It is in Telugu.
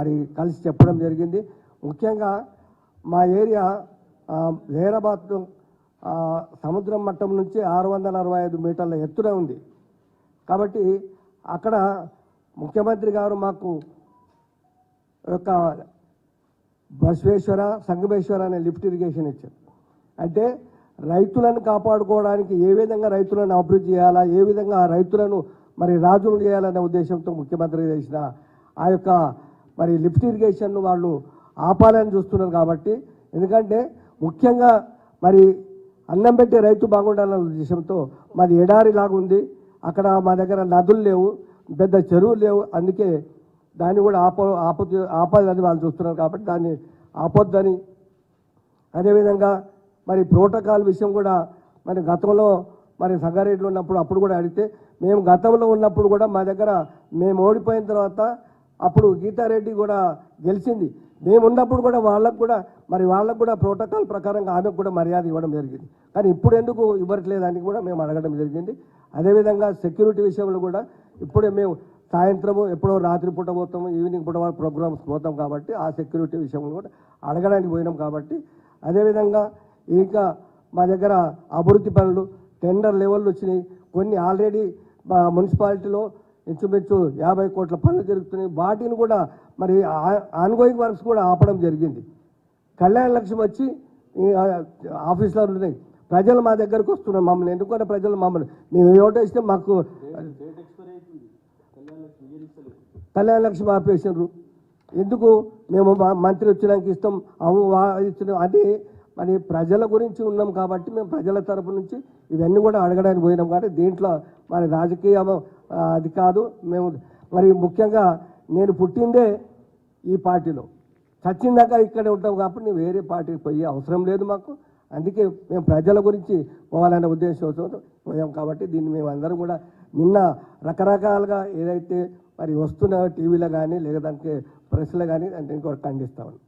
మరి కలిసి చెప్పడం జరిగింది. ముఖ్యంగా మా ఏరియా జైరాబాద్ సముద్రం మట్టం నుంచి 665 మీటర్ల ఎత్తున ఉంది. కాబట్టి అక్కడ ముఖ్యమంత్రి గారు మాకు యొక్క బసవేశ్వర సంగమేశ్వర అనే లిఫ్ట్ ఇరిగేషన్ ఇచ్చారు. అంటే రైతులను కాపాడుకోవడానికి ఏ విధంగా రైతులను అభివృద్ధి చేయాలా, ఏ విధంగా ఆ రైతులను మరి రాజులు చేయాలనే ఉద్దేశంతో ముఖ్యమంత్రి చేసిన ఆ యొక్క మరి లిఫ్ట్ ఇరిగేషన్ను వాళ్ళు ఆపాలని చూస్తున్నారు. కాబట్టి ఎందుకంటే ముఖ్యంగా మరి అన్నం పెట్టే రైతు బాగుండాలనే ఉద్దేశంతో మాది ఎడారిలాగా ఉంది. అక్కడ మా దగ్గర నదులు లేవు, పెద్ద చెరువులు లేవు. అందుకే దాన్ని కూడా ఆపాలని వాళ్ళు చూస్తున్నారు. కాబట్టి దాన్ని ఆపొద్దని, అదేవిధంగా మరి ప్రోటోకాల్ విషయం కూడా మరి గతంలో మరి సంగారెడ్డిలో ఉన్నప్పుడు అప్పుడు కూడా అడిగితే మేము గతంలో ఉన్నప్పుడు కూడా మా దగ్గర మేము ఓడిపోయిన తర్వాత అప్పుడు గీతారెడ్డి కూడా గెలిచింది. మేము ఉన్నప్పుడు కూడా వాళ్ళకు కూడా ప్రోటోకాల్ ప్రకారంగా ఆమెకు కూడా మర్యాద ఇవ్వడం జరిగింది. కానీ ఇప్పుడు ఎందుకు ఇవ్వట్లేదని కూడా మేము అడగడం జరిగింది. అదేవిధంగా సెక్యూరిటీ విషయంలో కూడా ఇప్పుడే మేము సాయంత్రము ఎప్పుడో రాత్రి పూట పోతాము, ఈవినింగ్ పూట ప్రోగ్రామ్స్ పోతాం. కాబట్టి ఆ సెక్యూరిటీ విషయంలో కూడా అడగడానికి పోయినాం. కాబట్టి అదేవిధంగా ఇంకా మా దగ్గర అభివృద్ధి పనులు టెండర్ లెవెల్లో వచ్చినాయి. కొన్ని ఆల్రెడీ మున్సిపాలిటీలో ఇంచుమించు 50 కోట్ల పనులు జరుగుతున్నాయి. వాటిని కూడా మరి ఆన్గోయింగ్ వర్క్స్ కూడా ఆపడం జరిగింది. కళ్యాణ లక్ష్యం వచ్చి ఆఫీసులో ఉన్నాయి. ప్రజలు మా దగ్గరకు వస్తున్నారు. మమ్మల్ని ఎందుకంటే ప్రజలు మమ్మల్ని మేము ఓటేస్తే మాకు కళ్యాణ లక్ష్యం ఆపేసినారు. ఎందుకు మేము మంత్రి వచ్చినాక ఇస్తాం ఇస్తున్నాం అది మరి ప్రజల గురించి ఉన్నాం. కాబట్టి మేము ప్రజల తరపు నుంచి ఇవన్నీ కూడా అడగడానికి పోయినాం. కాబట్టి దీంట్లో మరి రాజకీయ అది కాదు. మేము మరి ముఖ్యంగా నేను పుట్టిందే ఈ పార్టీలో, చచ్చిందాకా ఇక్కడే ఉంటాం. కాబట్టి నేను వేరే పార్టీకి పోయే అవసరం లేదు మాకు. అందుకే మేము ప్రజల గురించి పోవాలనే ఉద్దేశంతో పోయాం. కాబట్టి దీన్ని మేము అందరం కూడా నిన్న రకరకాలుగా ఏదైతే మరి వస్తున్న టీవీలో కానీ లేదంటే ప్రెస్లో కానీ అంటే ఇంకోటి ఖండిస్తామని.